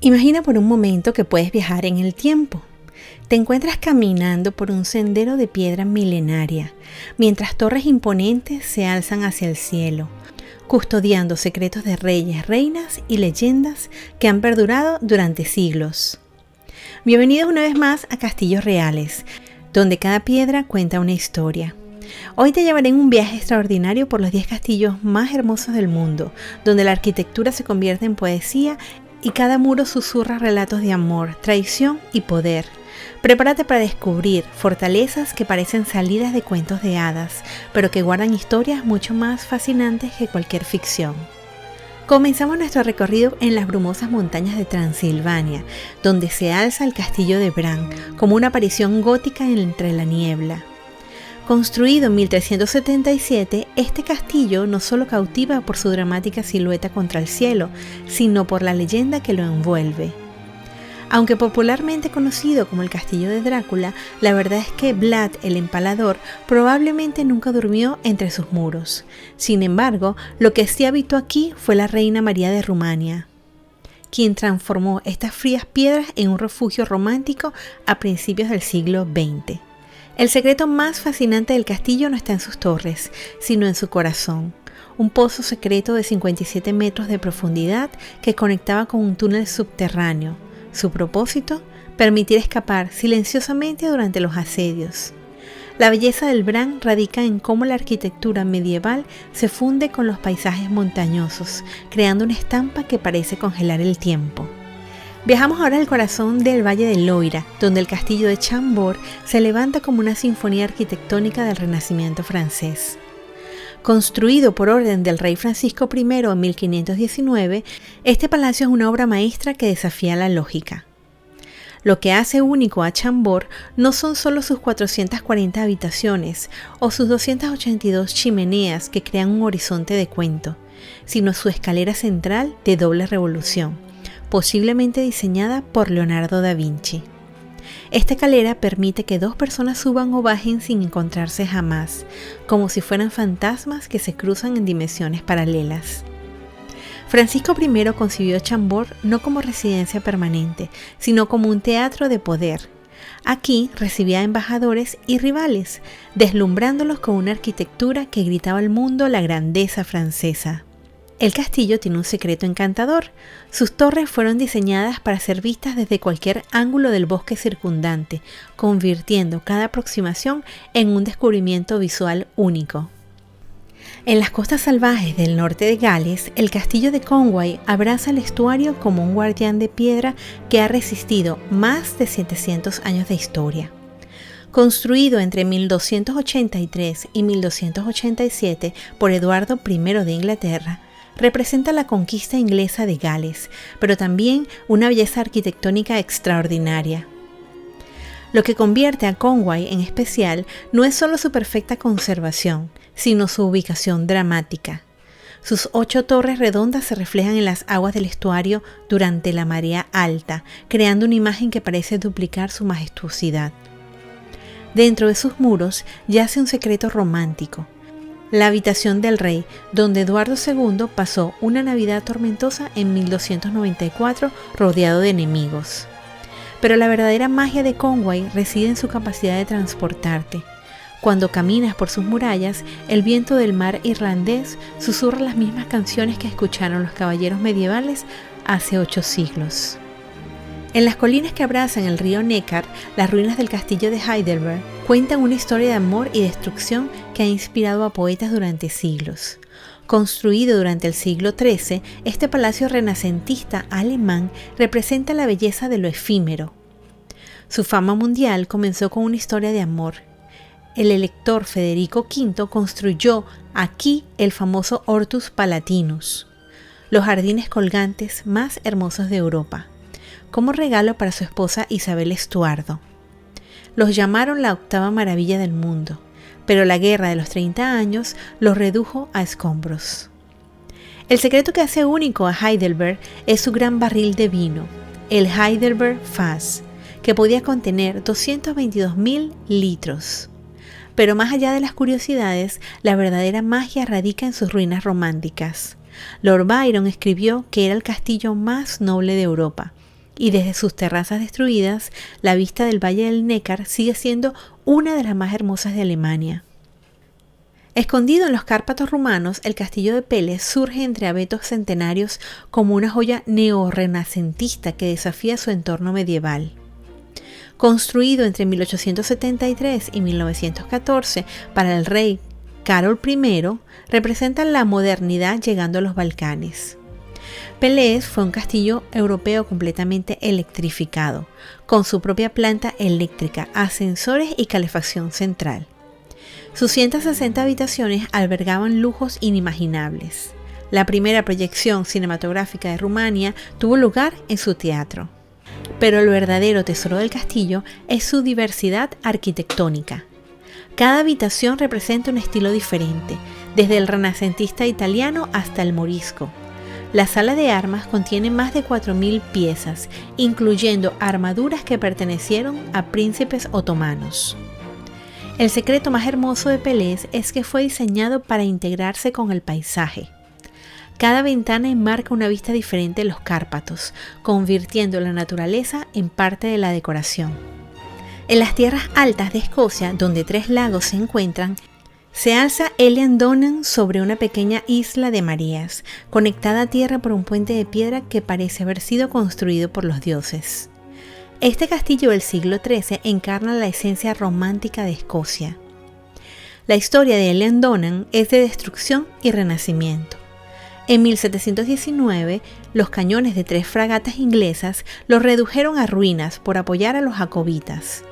Imagina por un momento que puedes viajar en el tiempo. Te encuentras caminando por un sendero de piedra milenaria, mientras torres imponentes se alzan hacia el cielo, custodiando secretos de reyes, reinas y leyendas que han perdurado durante siglos. Bienvenidos una vez más a Castillos Reales, donde cada piedra cuenta una historia. Hoy te llevaré en un viaje extraordinario por los 10 castillos más hermosos del mundo, donde la arquitectura se convierte en poesía y cada muro susurra relatos de amor, traición y poder. Prepárate para descubrir fortalezas que parecen salidas de cuentos de hadas, pero que guardan historias mucho más fascinantes que cualquier ficción. Comenzamos nuestro recorrido en las brumosas montañas de Transilvania, donde se alza el castillo de Bran, como una aparición gótica entre la niebla. Construido en 1377, este castillo no solo cautiva por su dramática silueta contra el cielo, sino por la leyenda que lo envuelve. Aunque popularmente conocido como el Castillo de Drácula, la verdad es que Vlad el Empalador probablemente nunca durmió entre sus muros. Sin embargo, lo que sí habitó aquí fue la reina María de Rumania, quien transformó estas frías piedras en un refugio romántico a principios del siglo XX. El secreto más fascinante del castillo no está en sus torres, sino en su corazón. Un pozo secreto de 57 metros de profundidad que conectaba con un túnel subterráneo. Su propósito, permitir escapar silenciosamente durante los asedios. La belleza del Bran radica en cómo la arquitectura medieval se funde con los paisajes montañosos, creando una estampa que parece congelar el tiempo. Viajamos ahora al corazón del Valle del Loira, donde el castillo de Chambord se levanta como una sinfonía arquitectónica del Renacimiento francés. Construido por orden del rey Francisco I en 1519, este palacio es una obra maestra que desafía la lógica. Lo que hace único a Chambord no son solo sus 440 habitaciones o sus 282 chimeneas que crean un horizonte de cuento, sino su escalera central de doble revolución, posiblemente diseñada por Leonardo da Vinci. Esta escalera permite que dos personas suban o bajen sin encontrarse jamás, como si fueran fantasmas que se cruzan en dimensiones paralelas. Francisco I concibió Chambord no como residencia permanente, sino como un teatro de poder. Aquí recibía a embajadores y rivales, deslumbrándolos con una arquitectura que gritaba al mundo la grandeza francesa. El castillo tiene un secreto encantador. Sus torres fueron diseñadas para ser vistas desde cualquier ángulo del bosque circundante, convirtiendo cada aproximación en un descubrimiento visual único. En las costas salvajes del norte de Gales, el castillo de Conway abraza el estuario como un guardián de piedra que ha resistido más de 700 años de historia. Construido entre 1283 y 1287 por Eduardo I de Inglaterra, representa la conquista inglesa de Gales, pero también una belleza arquitectónica extraordinaria. Lo que convierte a Conway en especial no es solo su perfecta conservación, sino su ubicación dramática. Sus 8 torres redondas se reflejan en las aguas del estuario durante la marea alta, creando una imagen que parece duplicar su majestuosidad. Dentro de sus muros yace un secreto romántico. La habitación del rey, donde Eduardo II pasó una Navidad tormentosa en 1294 rodeado de enemigos. Pero la verdadera magia de Conway reside en su capacidad de transportarte. Cuando caminas por sus murallas, el viento del mar irlandés susurra las mismas canciones que escucharon los caballeros medievales hace 8 siglos. En las colinas que abrazan el río Neckar, las ruinas del castillo de Heidelberg cuentan una historia de amor y destrucción que ha inspirado a poetas durante siglos. Construido durante el siglo XIII, este palacio renacentista alemán representa la belleza de lo efímero. Su fama mundial comenzó con una historia de amor. El elector Federico V construyó aquí el famoso Hortus Palatinus, los jardines colgantes más hermosos de Europa, como regalo para su esposa Isabel Estuardo. Los llamaron la octava maravilla del mundo, pero la guerra de los 30 años los redujo a escombros. El secreto que hace único a Heidelberg es su gran barril de vino, el Heidelberg Fass, que podía contener 222.000 litros. Pero más allá de las curiosidades, la verdadera magia radica en sus ruinas románticas. Lord Byron escribió que era el castillo más noble de Europa, y desde sus terrazas destruidas, la vista del Valle del Neckar sigue siendo una de las más hermosas de Alemania. Escondido en los Cárpatos rumanos, el castillo de Pelez surge entre abetos centenarios como una joya neorrenacentista que desafía su entorno medieval. Construido entre 1873 y 1914 para el rey Carol I, representa la modernidad llegando a los Balcanes. Pelez fue un castillo europeo completamente electrificado, con su propia planta eléctrica, ascensores y calefacción central. Sus 160 habitaciones albergaban lujos inimaginables. La primera proyección cinematográfica de Rumania tuvo lugar en su teatro. Pero el verdadero tesoro del castillo es su diversidad arquitectónica. Cada habitación representa un estilo diferente, desde el renacentista italiano hasta el morisco. La sala de armas contiene más de 4.000 piezas, incluyendo armaduras que pertenecieron a príncipes otomanos. El secreto más hermoso de Pelez es que fue diseñado para integrarse con el paisaje. Cada ventana enmarca una vista diferente de los Cárpatos, convirtiendo la naturaleza en parte de la decoración. En las tierras altas de Escocia, donde 3 lagos se encuentran, se alza Ellandonnan sobre una pequeña isla de mareas, conectada a tierra por un puente de piedra que parece haber sido construido por los dioses. Este castillo del siglo XIII encarna la esencia romántica de Escocia. La historia de Ellandonnan es de destrucción y renacimiento. En 1719, los cañones de 3 fragatas inglesas los redujeron a ruinas por apoyar a los jacobitas.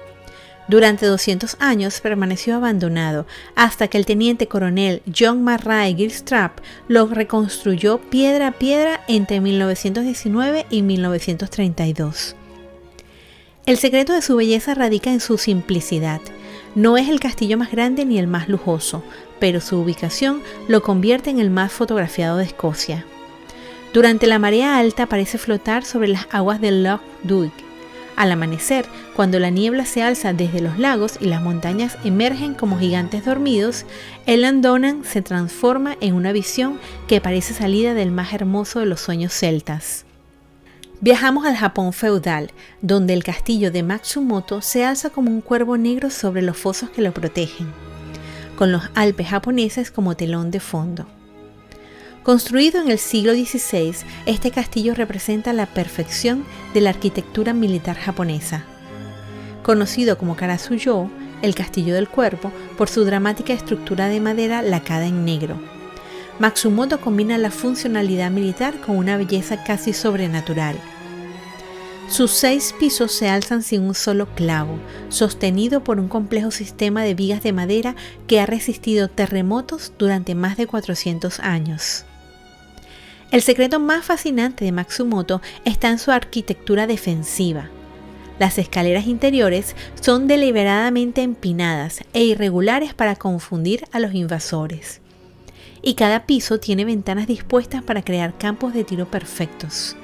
Durante 200 años permaneció abandonado hasta que el teniente coronel John Murray Gilstrap lo reconstruyó piedra a piedra entre 1919 y 1932. El secreto de su belleza radica en su simplicidad. No es el castillo más grande ni el más lujoso, pero su ubicación lo convierte en el más fotografiado de Escocia. Durante la marea alta parece flotar sobre las aguas del Loch Duig. Al amanecer, cuando la niebla se alza desde los lagos y las montañas emergen como gigantes dormidos, Ellandonnan se transforma en una visión que parece salida del más hermoso de los sueños celtas. Viajamos al Japón feudal, donde el castillo de Matsumoto se alza como un cuervo negro sobre los fosos que lo protegen, con los Alpes japoneses como telón de fondo. Construido en el siglo XVI, este castillo representa la perfección de la arquitectura militar japonesa. Conocido como Karasu-yo, el castillo del cuervo, por su dramática estructura de madera lacada en negro. Matsumoto combina la funcionalidad militar con una belleza casi sobrenatural. Sus 6 pisos se alzan sin un solo clavo, sostenido por un complejo sistema de vigas de madera que ha resistido terremotos durante más de 400 años. El secreto más fascinante de Matsumoto está en su arquitectura defensiva. Las escaleras interiores son deliberadamente empinadas e irregulares para confundir a los invasores. Y cada piso tiene ventanas dispuestas para crear campos de tiro perfectos.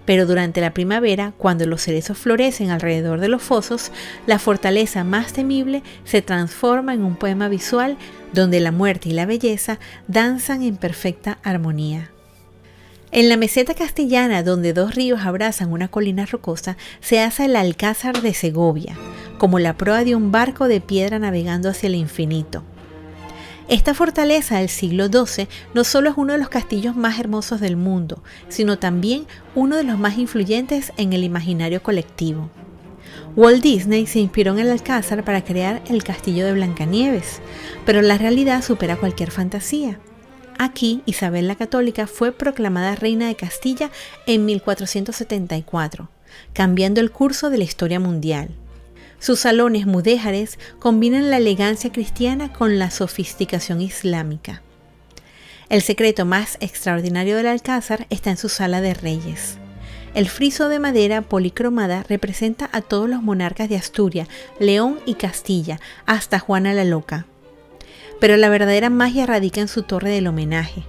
Pero durante la primavera, cuando los cerezos florecen alrededor de los fosos, la fortaleza más temible se transforma en un poema visual donde la muerte y la belleza danzan en perfecta armonía. En la meseta castellana, donde 2 ríos abrazan una colina rocosa, se alza el Alcázar de Segovia, como la proa de un barco de piedra navegando hacia el infinito. Esta fortaleza del siglo XII no solo es uno de los castillos más hermosos del mundo, sino también uno de los más influyentes en el imaginario colectivo. Walt Disney se inspiró en el Alcázar para crear el castillo de Blancanieves, pero la realidad supera cualquier fantasía. Aquí, Isabel la Católica fue proclamada reina de Castilla en 1474, cambiando el curso de la historia mundial. Sus salones mudéjares combinan la elegancia cristiana con la sofisticación islámica. El secreto más extraordinario del Alcázar está en su sala de reyes. El friso de madera policromada representa a todos los monarcas de Asturias, León y Castilla, hasta Juana la Loca. Pero la verdadera magia radica en su torre del homenaje.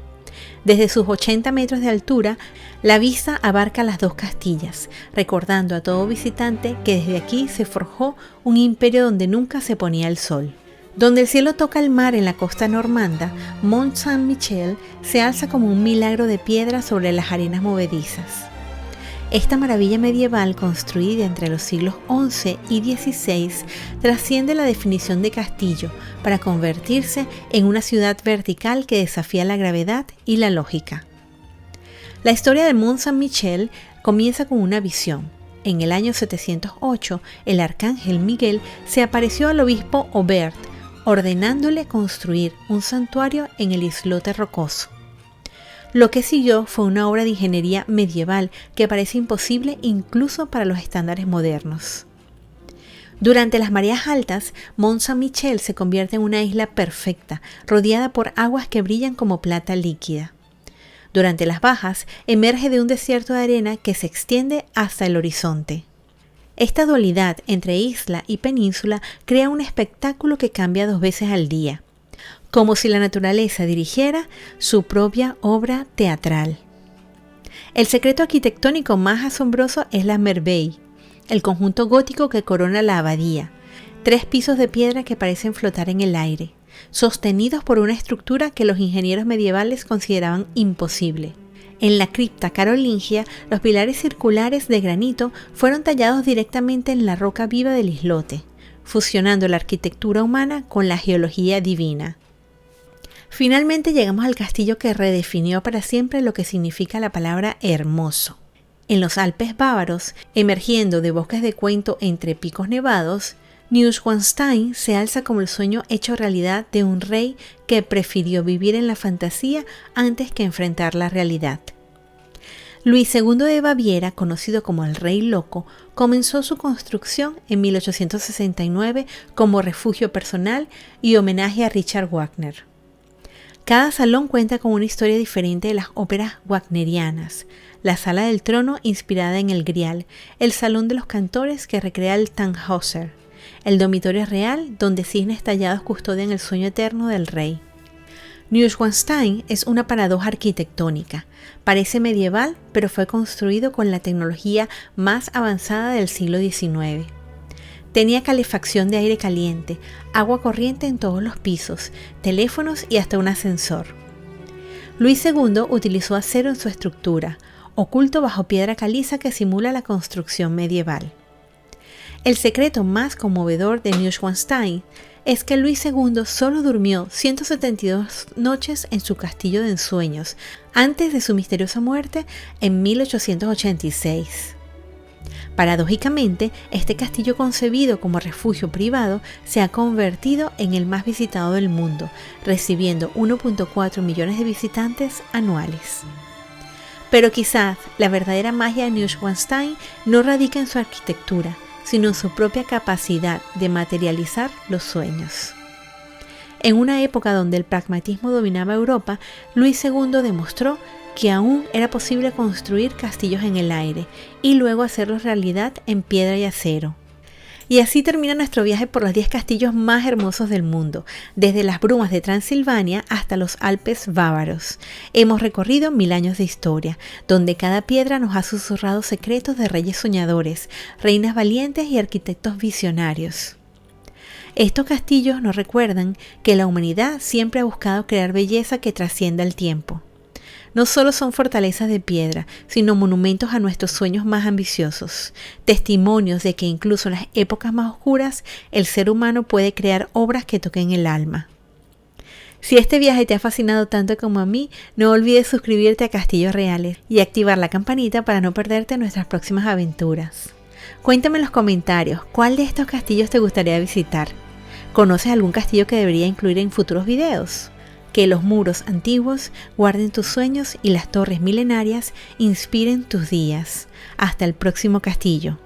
Desde sus 80 metros de altura, la vista abarca las 2 Castillas, recordando a todo visitante que desde aquí se forjó un imperio donde nunca se ponía el sol. Donde el cielo toca el mar en la costa normanda, Mont Saint-Michel se alza como un milagro de piedra sobre las arenas movedizas. Esta maravilla medieval, construida entre los siglos XI y XVI, trasciende la definición de castillo para convertirse en una ciudad vertical que desafía la gravedad y la lógica. La historia del Mont Saint-Michel comienza con una visión. En el año 708, el arcángel Miguel se apareció al obispo Aubert, ordenándole construir un santuario en el islote rocoso. Lo que siguió fue una obra de ingeniería medieval que parece imposible incluso para los estándares modernos. Durante las mareas altas, Mont Saint-Michel se convierte en una isla perfecta, rodeada por aguas que brillan como plata líquida. Durante las bajas, emerge de un desierto de arena que se extiende hasta el horizonte. Esta dualidad entre isla y península crea un espectáculo que cambia 2 veces al día, como si la naturaleza dirigiera su propia obra teatral. El secreto arquitectónico más asombroso es la Merveille, el conjunto gótico que corona la abadía, 3 pisos de piedra que parecen flotar en el aire, sostenidos por una estructura que los ingenieros medievales consideraban imposible. En la cripta carolingia, los pilares circulares de granito fueron tallados directamente en la roca viva del islote, fusionando la arquitectura humana con la geología divina. Finalmente llegamos al castillo que redefinió para siempre lo que significa la palabra hermoso. En los Alpes bávaros, emergiendo de bosques de cuento entre picos nevados, Neuschwanstein se alza como el sueño hecho realidad de un rey que prefirió vivir en la fantasía antes que enfrentar la realidad. Luis II de Baviera, conocido como el Rey Loco, comenzó su construcción en 1869 como refugio personal y homenaje a Richard Wagner. Cada salón cuenta con una historia diferente de las óperas wagnerianas. La Sala del Trono, inspirada en el Grial, el Salón de los Cantores, que recrea el Tannhäuser, el Dormitorio Real, donde cisnes tallados custodian el sueño eterno del rey. Neuschwanstein es una paradoja arquitectónica. Parece medieval, pero fue construido con la tecnología más avanzada del siglo XIX. Tenía calefacción de aire caliente, agua corriente en todos los pisos, teléfonos y hasta un ascensor. Luis II utilizó acero en su estructura, oculto bajo piedra caliza que simula la construcción medieval. El secreto más conmovedor de Neuschwanstein es que Luis II solo durmió 172 noches en su castillo de ensueños antes de su misteriosa muerte en 1886. Paradójicamente, este castillo concebido como refugio privado se ha convertido en el más visitado del mundo, recibiendo 1.4 millones de visitantes anuales. Pero quizás la verdadera magia de Neuschwanstein no radica en su arquitectura, sino en su propia capacidad de materializar los sueños. En una época donde el pragmatismo dominaba Europa, Luis II demostró que aún era posible construir castillos en el aire y luego hacerlos realidad en piedra y acero. Y así termina nuestro viaje por los 10 castillos más hermosos del mundo, desde las brumas de Transilvania hasta los Alpes bávaros. Hemos recorrido 1000 años de historia, donde cada piedra nos ha susurrado secretos de reyes soñadores, reinas valientes y arquitectos visionarios. Estos castillos nos recuerdan que la humanidad siempre ha buscado crear belleza que trascienda el tiempo. No solo son fortalezas de piedra, sino monumentos a nuestros sueños más ambiciosos, testimonios de que incluso en las épocas más oscuras el ser humano puede crear obras que toquen el alma. Si este viaje te ha fascinado tanto como a mí, no olvides suscribirte a Castillos Reales y activar la campanita para no perderte nuestras próximas aventuras. Cuéntame en los comentarios cuál de estos castillos te gustaría visitar. ¿Conoces algún castillo que debería incluir en futuros videos? Que los muros antiguos guarden tus sueños y las torres milenarias inspiren tus días. Hasta el próximo castillo.